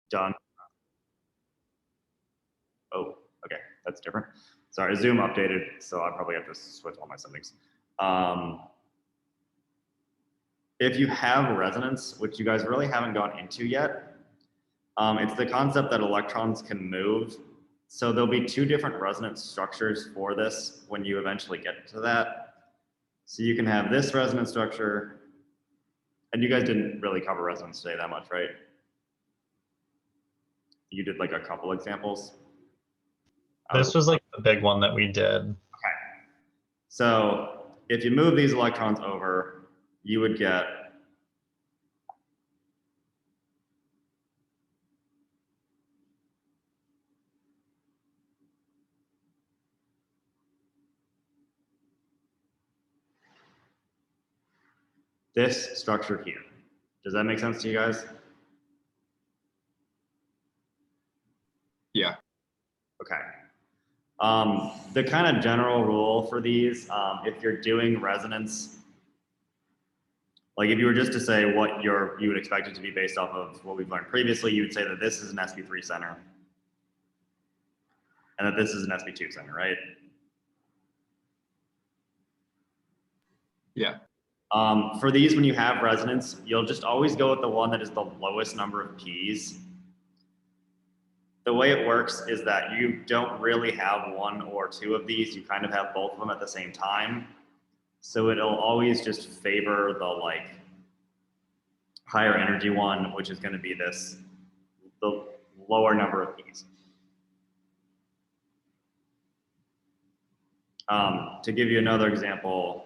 Done. Oh, okay, that's different. Sorry, Zoom updated, so I probably have to switch all my settings. If you have resonance, which you guys really haven't gone into yet, it's the concept that electrons can move. So there'll be two different resonance structures for this when you eventually get to that. So you can have this resonance structure, and you guys didn't really cover resonance today that much, right? You did like a couple examples. This was like the big one that we did. Okay. So if you move these electrons over, you would get this structure here. Does that make sense to you guys? Yeah. Okay. The kind of general rule for these, if you're doing resonance, like if you were just to say what you would expect it to be based off of what we've learned previously, you would say that this is an sp3 center and that this is an sp2 center, right? Yeah. For these, when you have resonance, you'll just always go with the one that is the lowest number of p's. The way it works is that you don't really have one or two of these. You kind of have both of them at the same time. So it'll always just favor the like higher energy one, which is going to be the lower number of p's. To give you another example,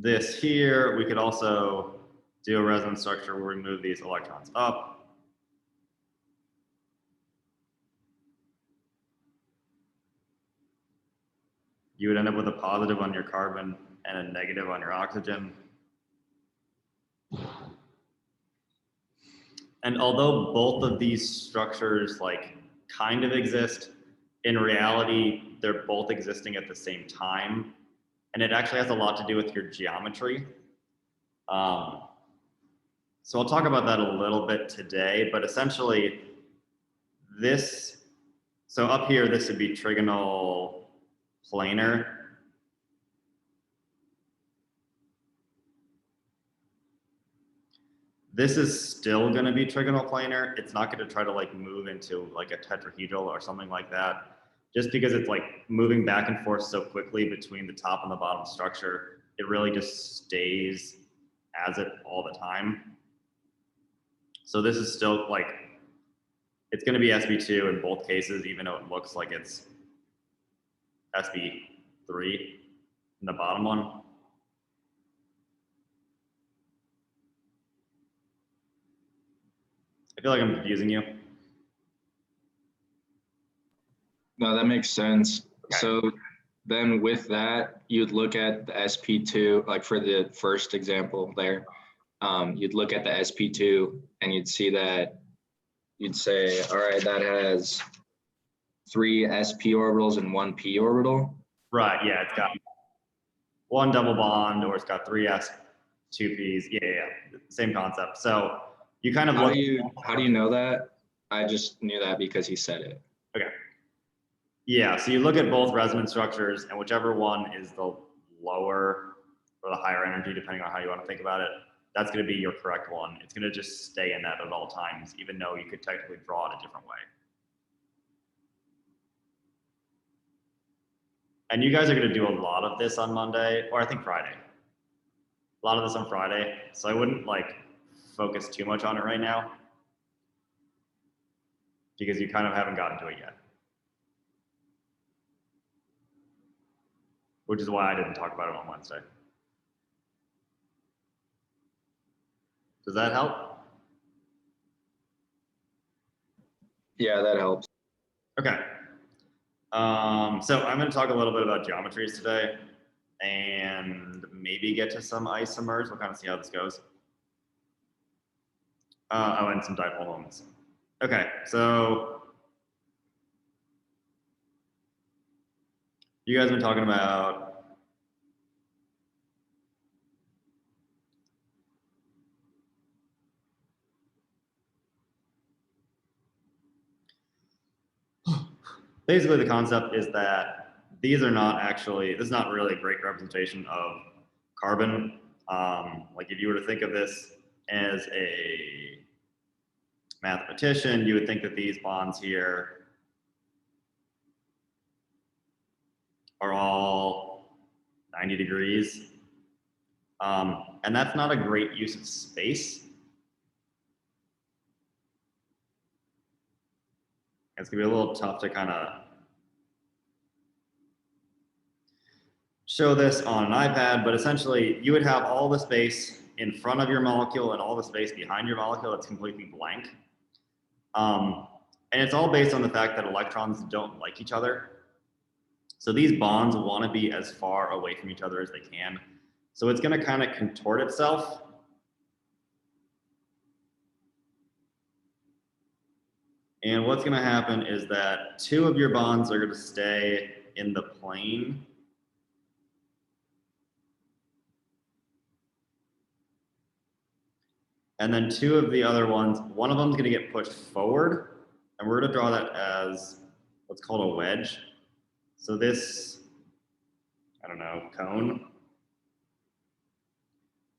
this here, we could also do a resonance structure where we move these electrons up. You would end up with a positive on your carbon and a negative on your oxygen. And although both of these structures like kind of exist, in reality, they're both existing at the same time. And it actually has a lot to do with your geometry. So I'll talk about that a little bit today, but essentially this, so up here, this would be trigonal planar. This is still going to be trigonal planar. It's not going to try to like move into like a tetrahedral or something like that. Just because it's like moving back and forth so quickly between the top and the bottom structure, it really just stays as it all the time. So this is still like, it's going to be SB2 in both cases, even though it looks like it's SB3 in the bottom one. I feel like I'm confusing you. No, that makes sense. Okay. So then with that, you'd look at the SP2, like for the first example there, you'd look at the SP2 and you'd see that, you'd say, all right, that has 3 sp orbitals and 1 p orbital. Right, yeah, it's got one double bond or it's got 3 s, 2 p's. Yeah, same concept. So you kind of how do you know that? I just knew that because he said it. Okay. Yeah, so you look at both resonance structures and whichever one is the lower or the higher energy, depending on how you want to think about it, that's going to be your correct one. It's going to just stay in that at all times, even though you could technically draw it a different way. And you guys are going to do a lot of this on Monday, or I think Friday. A lot of this on Friday. So I wouldn't like focus too much on it right now because you kind of haven't gotten to it yet. Which is why I didn't talk about it on Wednesday. Does that help? Yeah, that helps. Okay. So I'm going to talk a little bit about geometries today and maybe get to some isomers. We'll kind of see how this goes. Oh, and some dipole moments. Okay, so You guys have been talking about basically the concept is that these are not actually, this is not really a great representation of carbon. Like if you were to think of this as a mathematician, you would think that these bonds here are all 90 degrees. And that's not a great use of space. It's gonna be a little tough to kind of show this on an iPad, but essentially you would have all the space in front of your molecule and all the space behind your molecule that's completely blank. And it's all based on the fact that electrons don't like each other. So these bonds want to be as far away from each other as they can. So it's going to kind of contort itself. And what's going to happen is that two of your bonds are going to stay in the plane. And then two of the other ones, one of them is going to get pushed forward. And we're going to draw that as what's called a wedge. So this, I don't know, cone.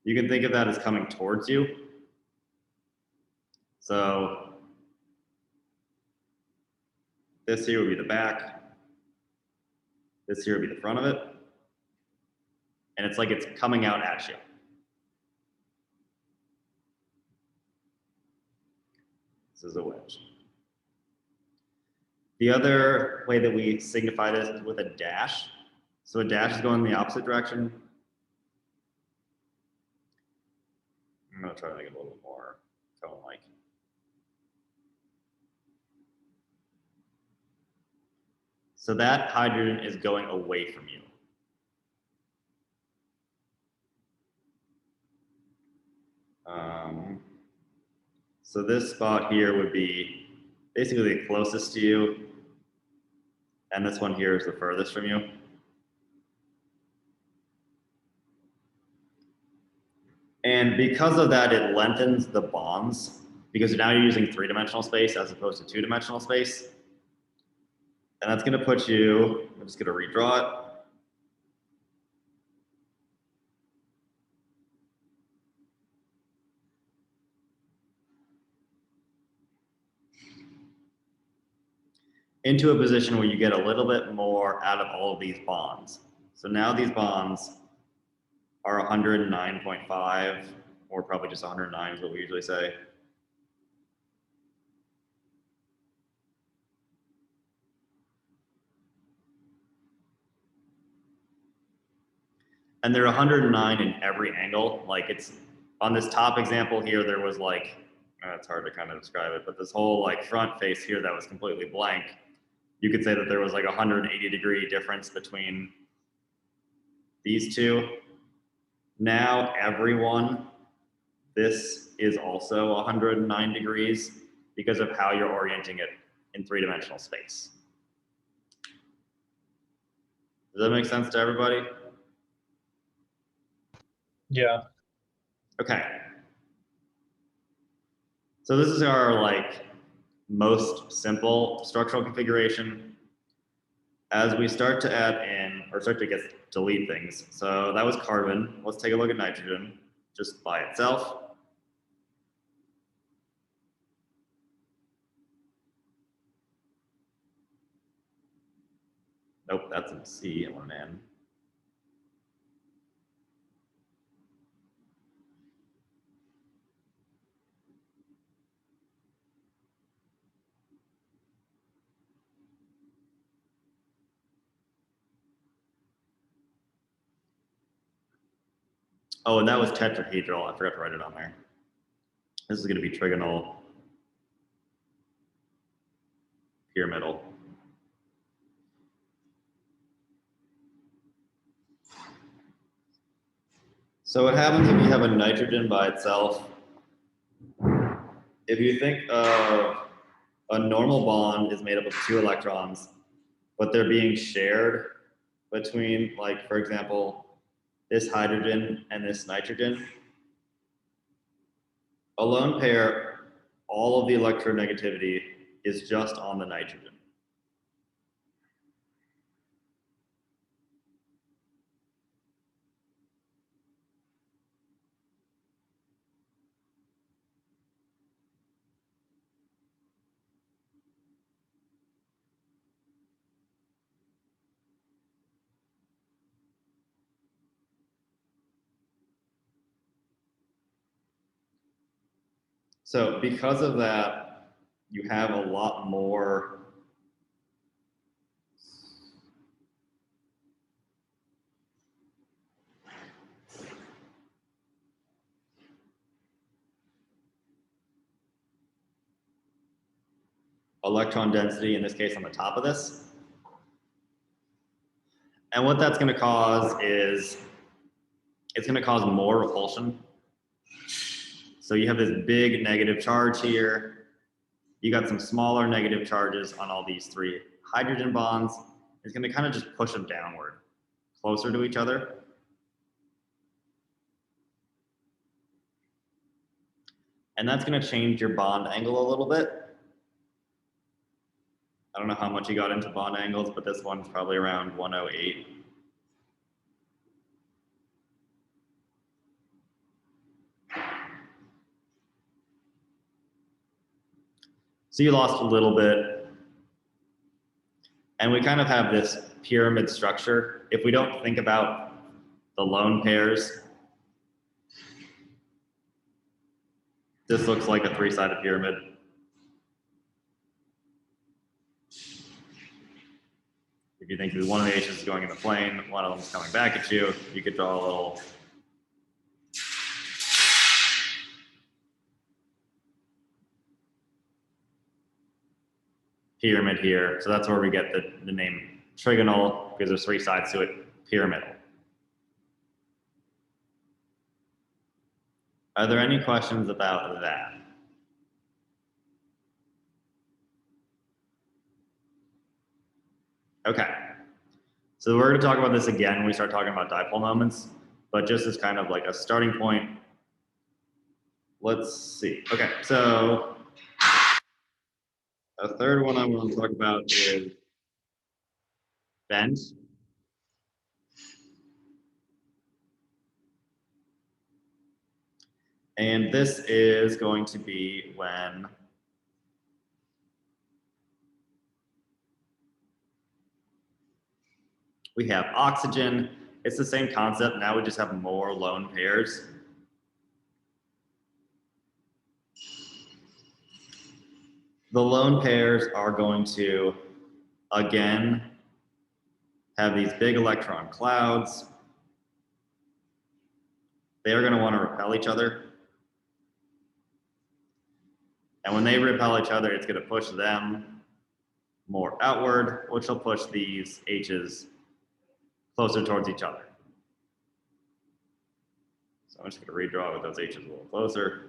You can think of that as coming towards you. So this here would be the back. This here would be the front of it. And it's like it's coming out at you. This is a wedge. The other way that we signify this is with a dash. So a dash is going in the opposite direction. I'm going to try to make it a little bit more cone-like. So that hydrogen is going away from you. So this spot here would be basically the closest to you. And this one here is the furthest from you. And because of that, it lengthens the bonds because now you're using three-dimensional space as opposed to two-dimensional space. And that's going to put you, I'm just going to redraw it. Into a position where you get a little bit more out of all of these bonds. So now these bonds are 109.5, or probably just 109 is what we usually say. And they're 109 in every angle. Like it's on this top example here, there was like, it's hard to kind of describe it, but this whole like front face here that was completely blank. You could say that there was like a 180-degree difference between these two. Now everyone, this is also 109 degrees because of how you're orienting it in three-dimensional space. Does that make sense to everybody? Yeah. Okay. So this is our like most simple structural configuration. As we start to add in, or start to delete things. So that was carbon. Let's take a look at nitrogen just by itself. Nope, that's a C, I want an N. Oh, and that was tetrahedral. I forgot to write it on there. This is going to be trigonal pyramidal. So what happens if you have a nitrogen by itself? If you think of a normal bond is made up of two electrons, but they're being shared between, like, for example, this hydrogen and this nitrogen, a lone pair, all of the electronegativity is just on the nitrogen. So because of that, you have a lot more electron density, in this case on the top of this. And what that's going to cause is it's going to cause more repulsion. So you have this big negative charge here. You got some smaller negative charges on all these three hydrogen bonds. It's going to kind of just push them downward, closer to each other. And that's going to change your bond angle a little bit. I don't know how much you got into bond angles, but this one's probably around 108. So you lost a little bit. And we kind of have this pyramid structure. If we don't think about the lone pairs, this looks like a three-sided pyramid. If you think that one of the H's is going in the plane, one of them is coming back at you, you could draw a little pyramid here. So that's where we get the name trigonal, because there's three sides to it, pyramidal. Are there any questions about that? Okay. So we're going to talk about this again when we start talking about dipole moments, but just as kind of like a starting point. Let's see. Okay, so a third one I want to talk about is bend. And this is going to be when we have oxygen. It's the same concept. Now we just have more lone pairs. The lone pairs are going to, again, have these big electron clouds. They're going to want to repel each other. And when they repel each other, it's going to push them more outward, which will push these H's closer towards each other. So I'm just going to redraw with those H's a little closer.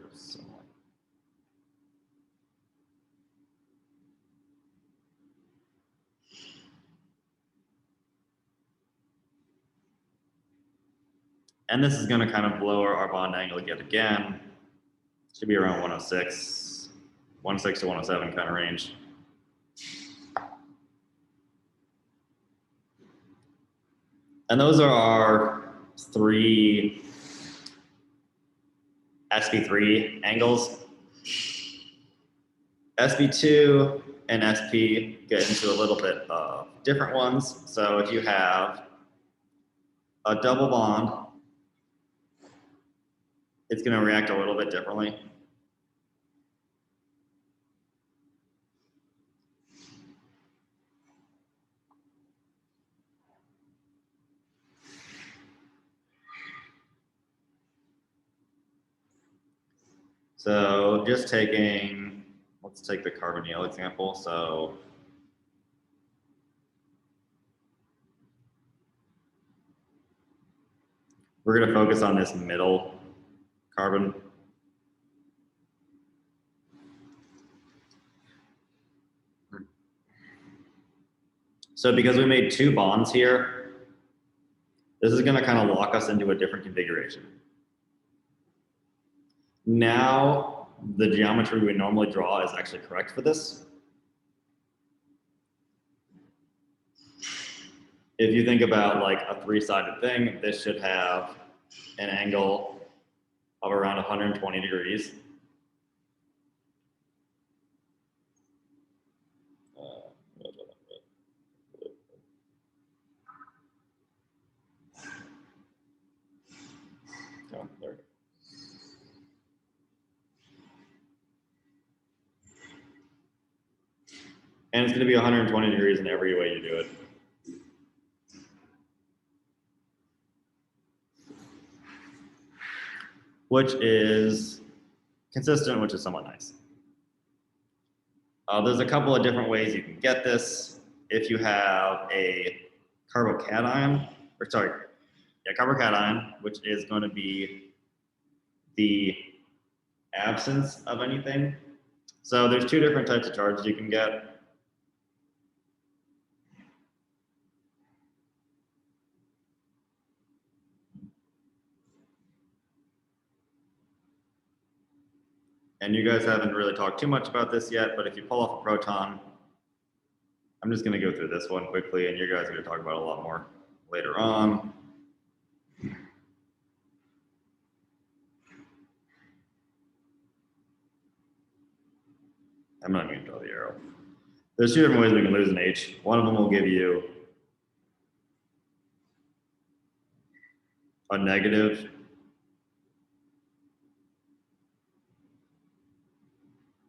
And this is going to kind of lower our bond angle yet again. Should be around 106, 106 to 107 kind of range. And those are our three sp3 angles. sp2 and sp get into a little bit of different ones. So if you have a double bond, it's going to react a little bit differently. So just taking, let's take the carbonyl example. So we're going to focus on this middle carbon. So because we made two bonds here, This is gonna kind of lock us into a different configuration. Now, the geometry we normally draw is actually correct for this. If you think about like a three-sided thing, this should have an angle of around 120 degrees. Oh, there we go. And it's going to be 120 degrees in every way you do it. Which is consistent, which is somewhat nice. There's a couple of different ways you can get this. If you have a carbocation, carbocation, which is going to be the absence of anything. So there's two different types of charges you can get. And you guys haven't really talked too much about this yet, but if you pull off a proton, I'm just going to go through this one quickly, and you guys are going to talk about it a lot more later on. I'm not going to draw the arrow. There's two different ways we can lose an H. One of them will give you a negative.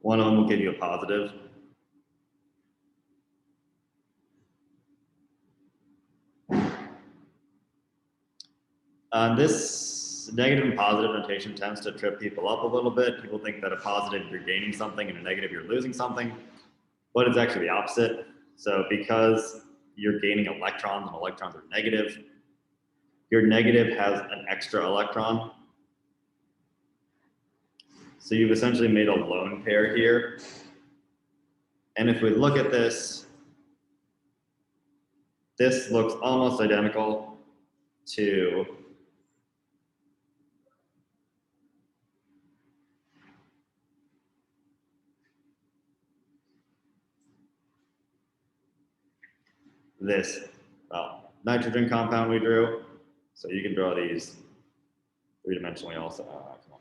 One of them will give you a positive. This negative and positive notation tends to trip people up a little bit. People think that a positive, you're gaining something, and a negative, you're losing something. But it's actually the opposite. So because you're gaining electrons and electrons are negative, your negative has an extra electron. So you've essentially made a lone pair here. And if we look at this, this looks almost identical to this nitrogen compound we drew. So you can draw these three-dimensionally also. Come on.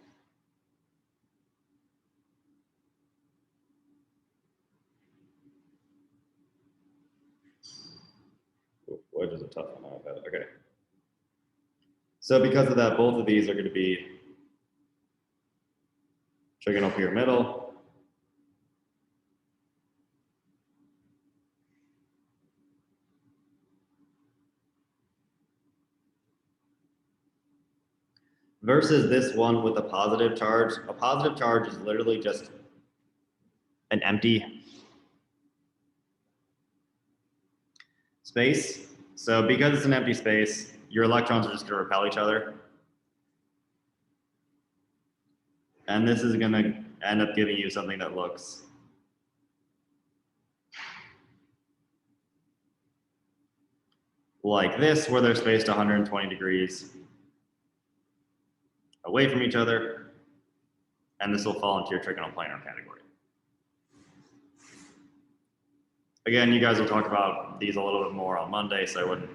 Wedge is a tough one. Okay. So because of that, both of these are going to be trigonopyramidal. Versus this one with a positive charge. A positive charge is literally just an empty space. So because it's an empty space, your electrons are just going to repel each other. And this is going to end up giving you something that looks like this, where they're spaced 120 degrees away from each other. And this will fall into your trigonoplanar category. Again, you guys will talk about these a little bit more on Monday, so I wouldn't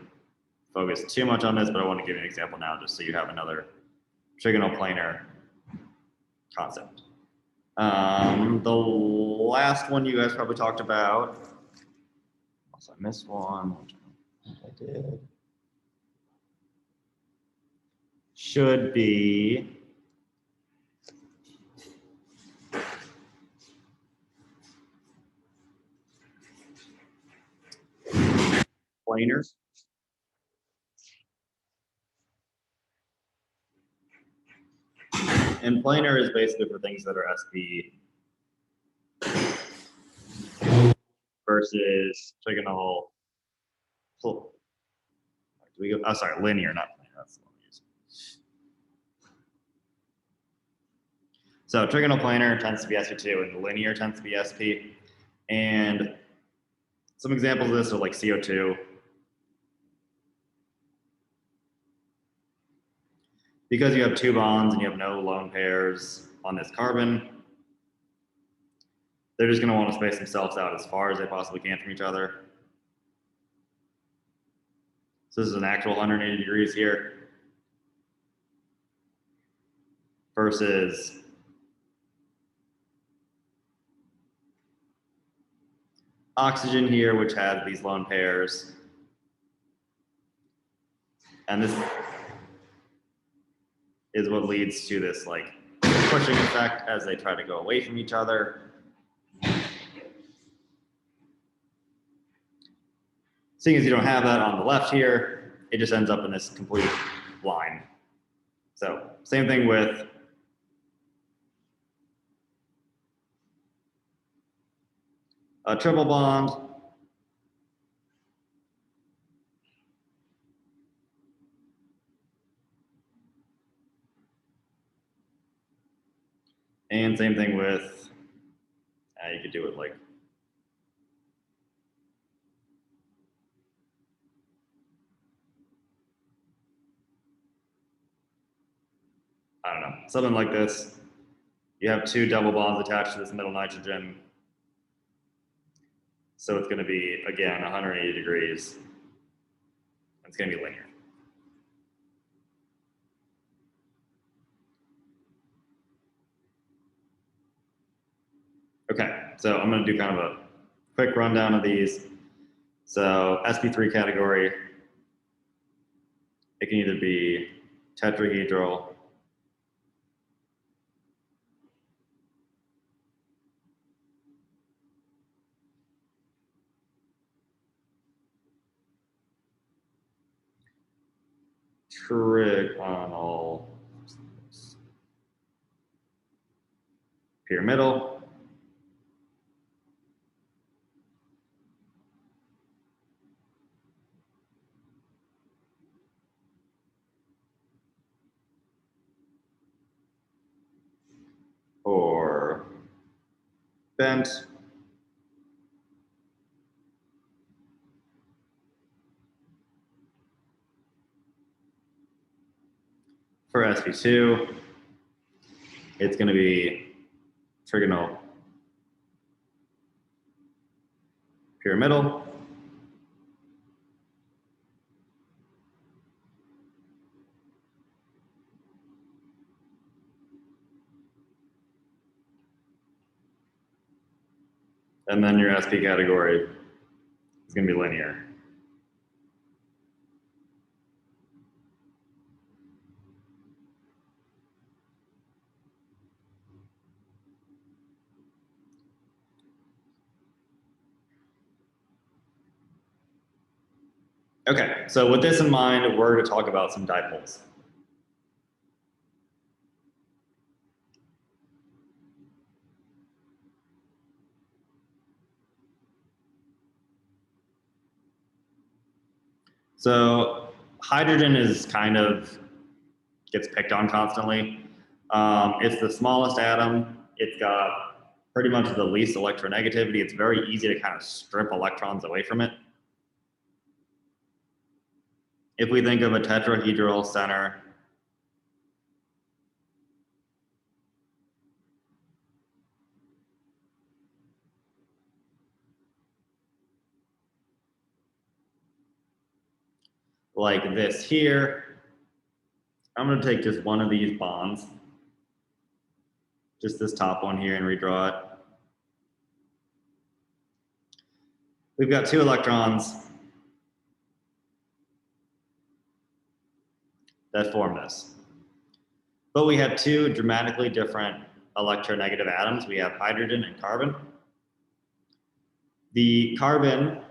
focus too much on this, but I want to give you an example now just so you have another trigonoplanar concept. The last one you guys probably talked about, also I missed one, which I did, should be planar. And planar is basically for things that are SP versus trigonal. Do we go? Oh, sorry, linear, not planar. That's the one we use. So trigonoplanar tends to be SP2 and linear tends to be SP. And some examples of this are like CO2. because you have two bonds and you have no lone pairs on this carbon, they're just going to want to space themselves out as far as they possibly can from each other. So this is an actual 180 degrees here versus oxygen here, which has these lone pairs. And this is what leads to this like pushing effect as they try to go away from each other. Seeing as you don't have that on the left here, it just ends up in this complete line. So same thing with a triple bond. And same thing with, you could do it like, I don't know, something like this. You have two double bonds attached to this middle nitrogen. So it's going to be, again, 180 degrees. It's going to be linear. Okay, so I'm going to do kind of a quick rundown of these. So sp3 category, it can either be tetrahedral, trigonal, pyramidal, or bent, for sp2, it's going to be trigonal, pyramidal, and then your sp category is going to be linear. Okay, so with this in mind, we're going to talk about some dipoles. So hydrogen is kind of gets picked on constantly. It's the smallest atom. It's got pretty much the least electronegativity. It's very easy to kind of strip electrons away from it. If we think of a tetrahedral center, like this here, I'm going to take just one of these bonds, just this top one here, and redraw it. We've got two electrons that form this. But we have two dramatically different electronegative atoms. We have hydrogen and carbon. The carbon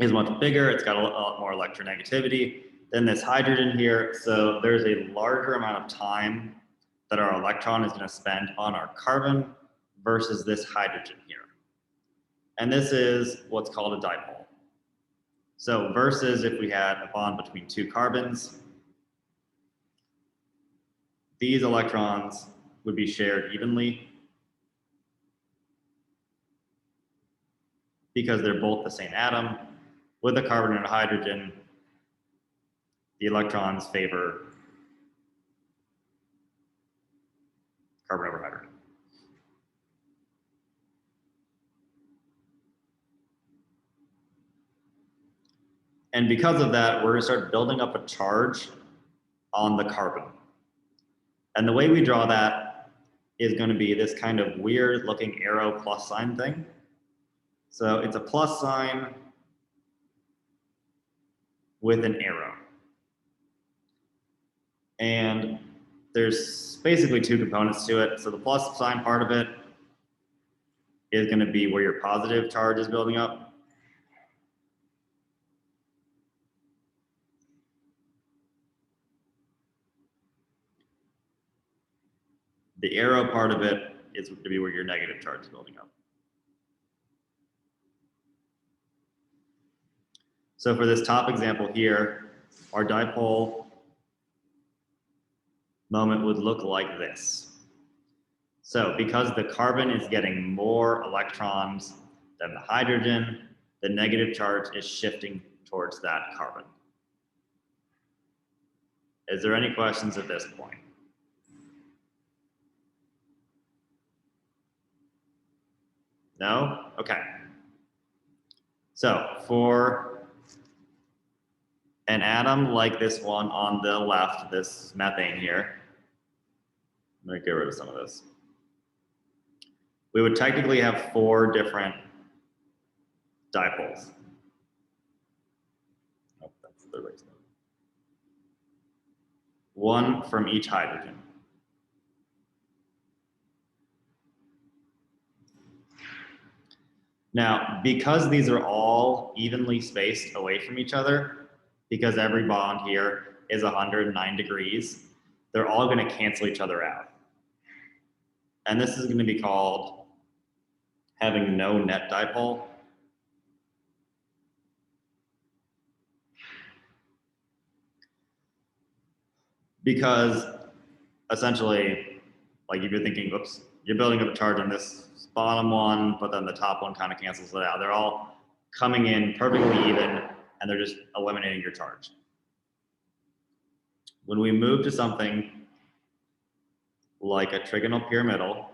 is much bigger. It's got a lot more electronegativity than this hydrogen here. So there's a larger amount of time that our electron is going to spend on our carbon versus this hydrogen here. And this is what's called a dipole. So versus if we had a bond between two carbons, these electrons would be shared evenly because they're both the same atom. With a carbon and a hydrogen, the electrons favor carbon over hydrogen. And because of that, we're gonna start building up a charge on the carbon. And the way we draw that is gonna be this kind of weird looking arrow plus sign thing. So it's a plus sign with an arrow. And there's basically two components to it. So the plus sign part of it is gonna be where your positive charge is building up. The arrow part of it is going to be where your negative charge is building up. So for this top example here, our dipole moment would look like this. So because the carbon is getting more electrons than the hydrogen, the negative charge is shifting towards that carbon. Is there any questions at this point? No? Okay. So for an atom like this one on the left, this methane here, I'm gonna get rid of some of this. We would technically have 4 different dipoles. Oh, that's the right one. 1 from each hydrogen. Now, because these are all evenly spaced away from each other, because every bond here is 109 degrees, they're all going to cancel each other out. And this is going to be called having no net dipole. Because essentially, like if you're thinking, oops, you're building up a charge on this bottom one, but then the top one kind of cancels it out. They're all coming in perfectly even, and they're just eliminating your charge. When we move to something like a trigonal pyramidal,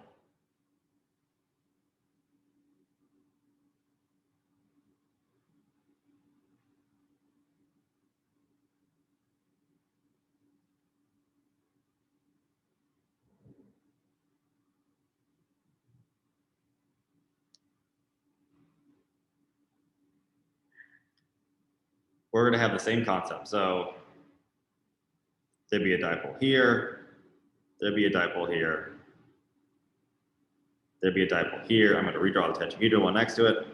we're going to have the same concept. So there'd be a dipole here, there'd be a dipole here, there'd be a dipole here. I'm going to redraw the tetrahedral one next to it.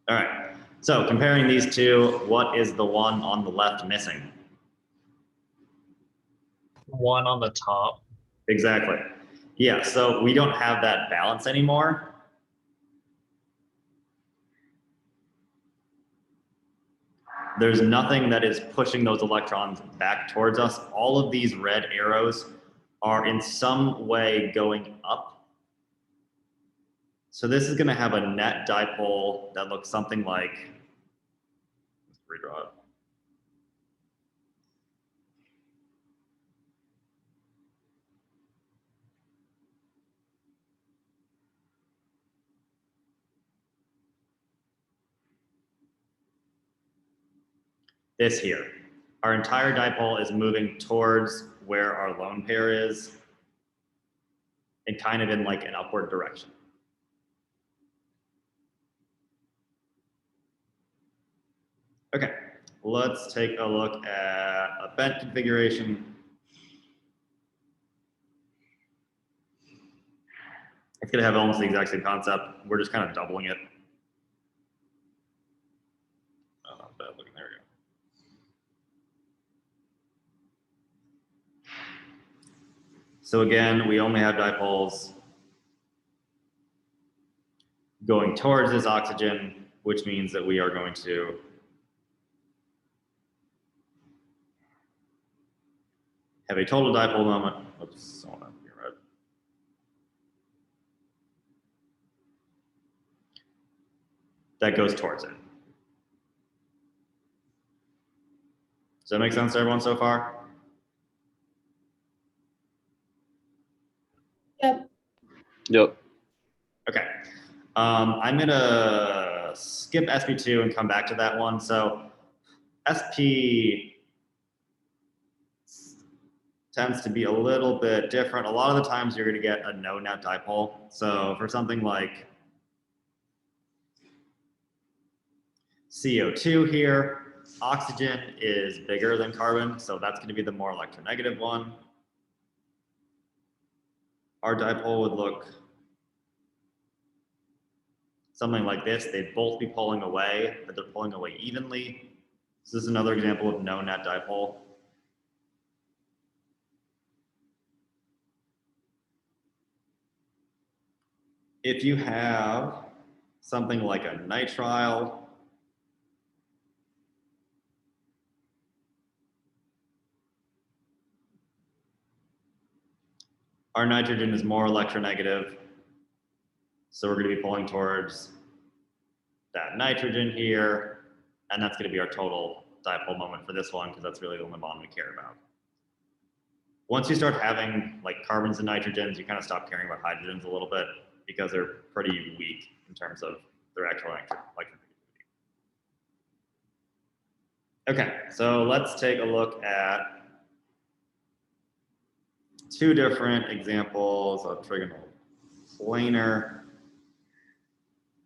All right, so comparing these two, what is the one on the left missing? One on the top. Exactly. Yeah, so we don't have that balance anymore. There's nothing that is pushing those electrons back towards us. All of these red arrows are in some way going up. So this is going to have a net dipole that looks something like, let's redraw it. This here. Our entire dipole is moving towards where our lone pair is and kind of in like an upward direction. Okay, let's take a look at a bent configuration. It's gonna have almost the exact same concept. We're just kind of doubling it. Oh, not bad looking, there we go. So again, we only have dipoles going towards this oxygen, which means that we are going to have a total dipole moment. Oops, hold on, you're right. That goes towards it. Does that make sense to everyone so far? Yep. Yep. Okay. I'm gonna skip SP2 and come back to that one. So SP tends to be a little bit different. A lot of the times you're gonna get a no net dipole. So for something like CO2 here, oxygen is bigger than carbon, so that's gonna be the more electronegative one. Our dipole would look something like this. They'd both be pulling away, but they're pulling away evenly. This is another example of no net dipole. If you have something like a nitrile, our nitrogen is more electronegative, so we're going to be pulling towards that nitrogen here, and that's going to be our total dipole moment for this one, because that's really the only bond we care about. Once you start having like carbons and nitrogens, you kind of stop caring about hydrogens a little bit, because they're pretty weak in terms of their actual electronegativity. Okay, so let's take a look at two different examples of trigonal planar.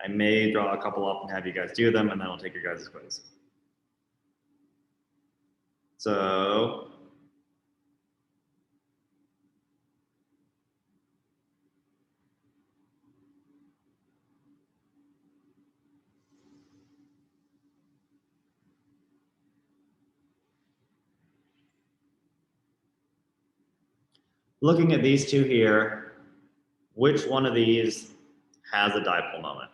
I may draw a couple up and have you guys do them, and then I'll take your guys' quiz. So looking at these two here, which one of these has a dipole moment?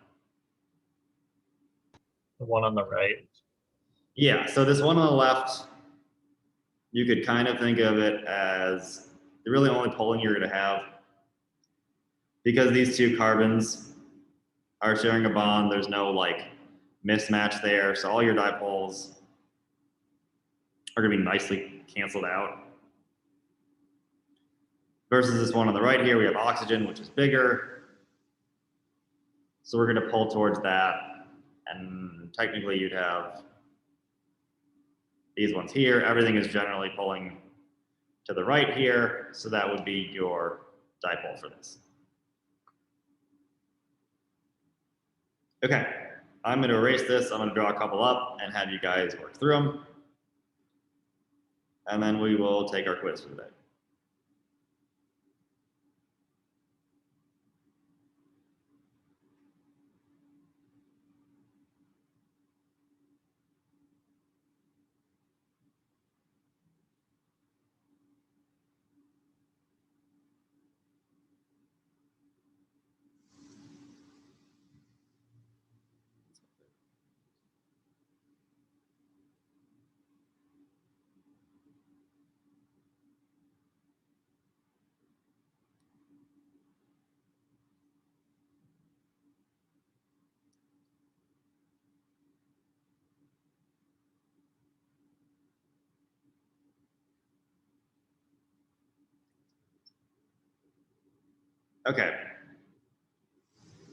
The one on the right. Yeah, so this one on the left, you could kind of think of it as the really only poling you're going to have, because these two carbons are sharing a bond. There's no like mismatch there, so all your dipoles are going to be nicely canceled out. Versus this one on the right here, we have oxygen, which is bigger. So we're going to pull towards that, and technically you'd have these ones here. Everything is generally pulling to the right here, so that would be your dipole for this. Okay, I'm going to erase this. I'm going to draw a couple up and have you guys work through them. And then we will take our quiz for the day. Okay.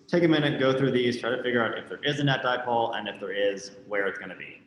Take a minute, go through these, try to figure out if there is a net dipole, and if there is, where it's going to be.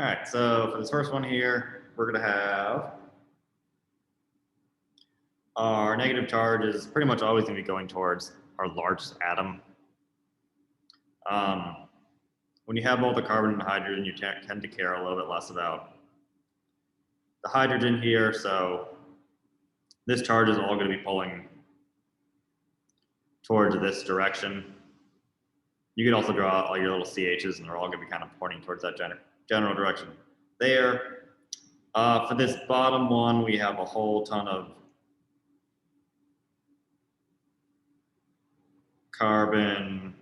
All right, so for this first one here, we're gonna have our negative charge is pretty much always gonna be going towards our largest atom. When you have both the carbon and hydrogen, you tend to care a little bit less about the hydrogen here, so this charge is all gonna be pulling towards this direction. You could also draw all your little CHs and they're all gonna be kind of pointing towards that general direction there. For this bottom one, we have a whole ton of carbon,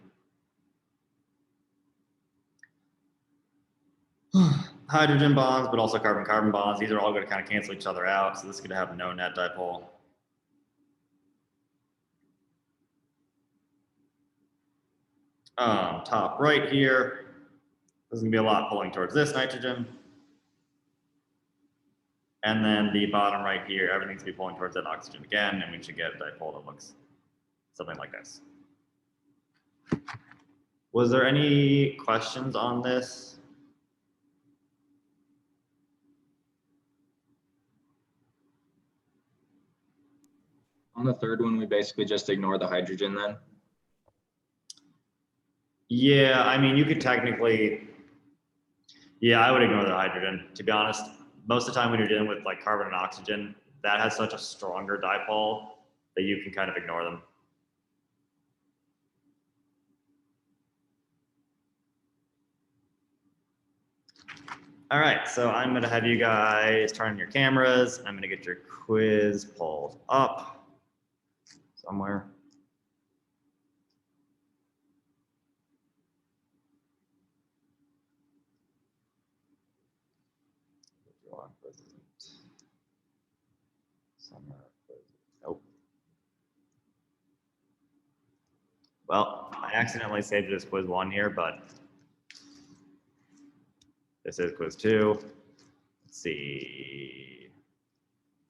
hydrogen bonds, but also carbon-carbon bonds. These are all gonna kind of cancel each other out, so this is gonna have no net dipole. Top right here, there's gonna be a lot pulling towards this nitrogen. And then the bottom right here, everything's gonna be pulling towards that oxygen again, and we should get a dipole that looks something like this. Was there any questions on this? On the third one, we basically just ignore the hydrogen then. Yeah, I mean, you could technically, yeah, I would ignore the hydrogen, to be honest. Most of the time when you're dealing with like carbon and oxygen, that has such a stronger dipole that you can kind of ignore them. All right, so I'm gonna have you guys turn on your cameras. I'm gonna get your quiz pulled up somewhere. Nope. Well, I accidentally saved this quiz 1 here, but this is quiz 2. Let's see.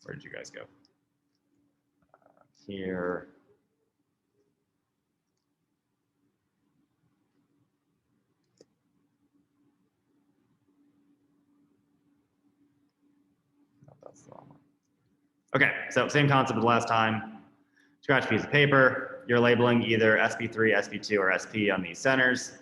Where did you guys go? Here. No, that's the wrong one. Okay, so same concept as last time. Scratch a piece of paper. You're labeling either sp3, sp2, or sp on these centers.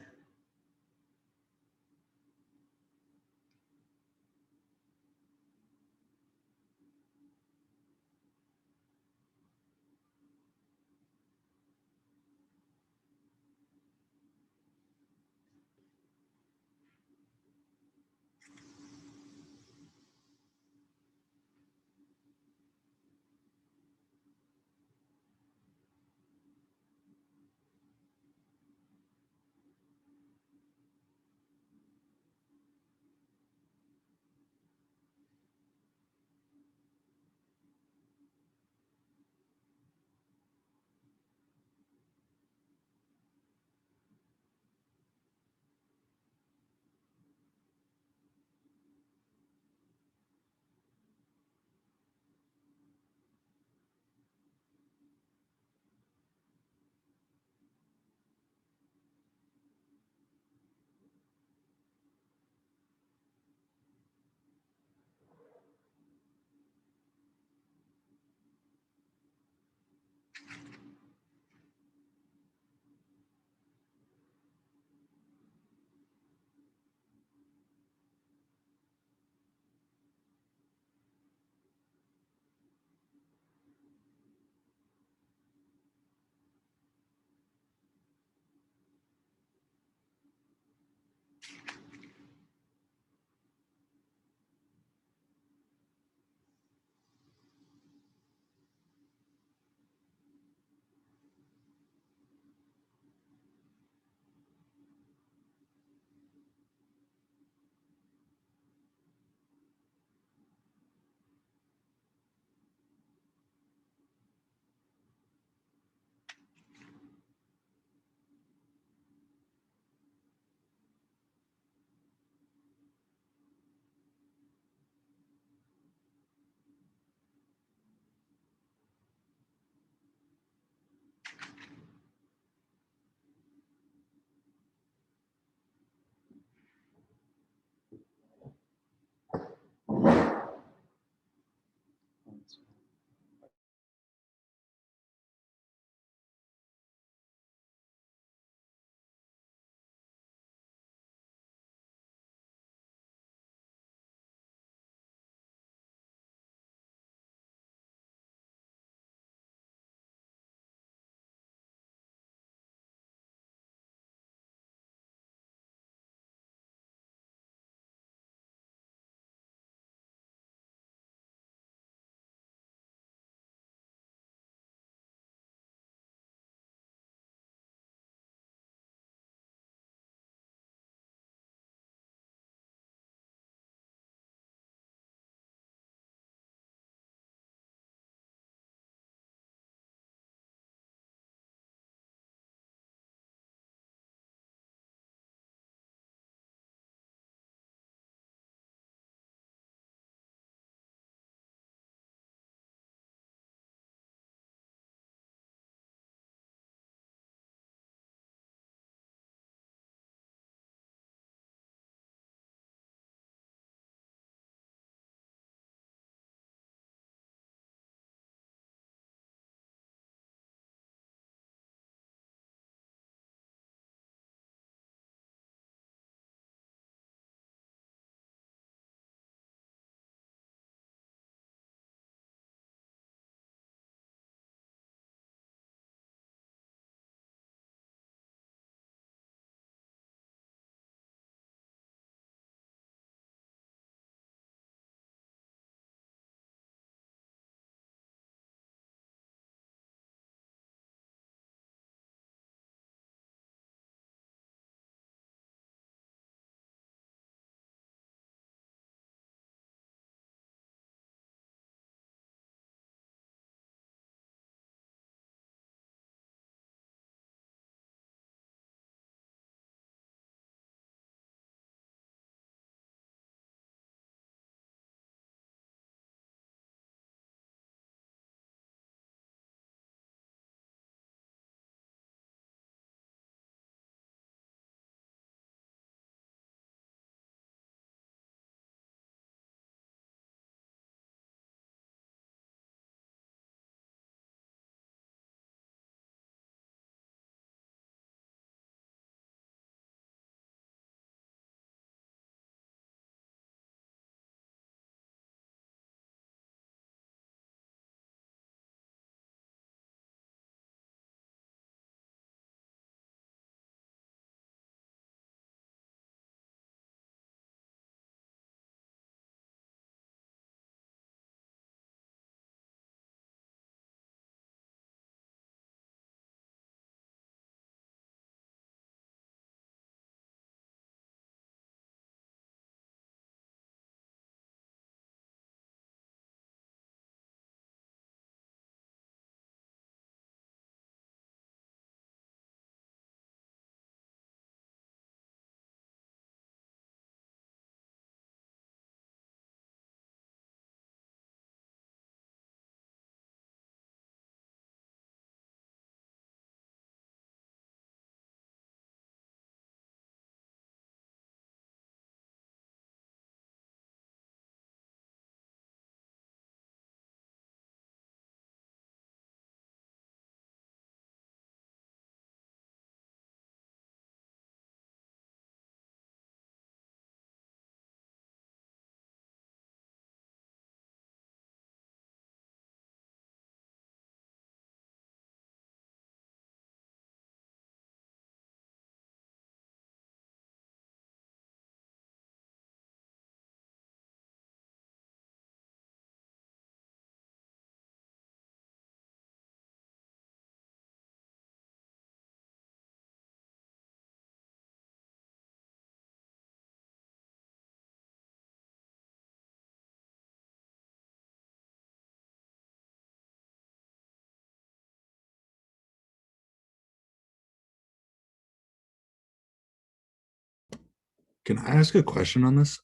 Can I ask a question on this?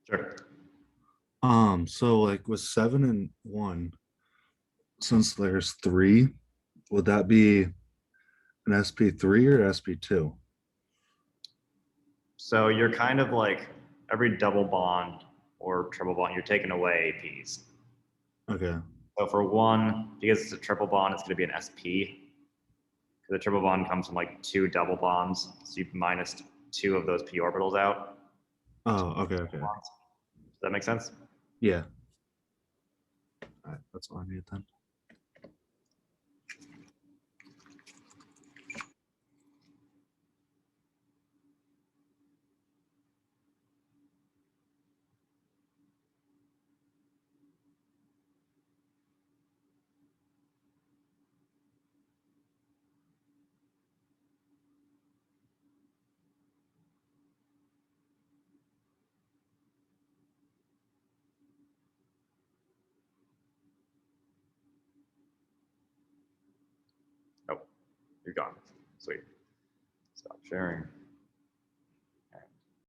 Sure. So like with 7 and 1, since there's 3, would that be an SP3 or SP2? So you're kind of like every double bond or triple bond, you're taking away P's. Okay. So for 1, because it's a triple bond, it's going to be an SP. The triple bond comes from like 2 double bonds, so you minus 2 of those p orbitals out. Oh, okay, okay. Does that make sense? Yeah. All right, that's all I need then. Oh, you're gone. Sweet. Stop sharing.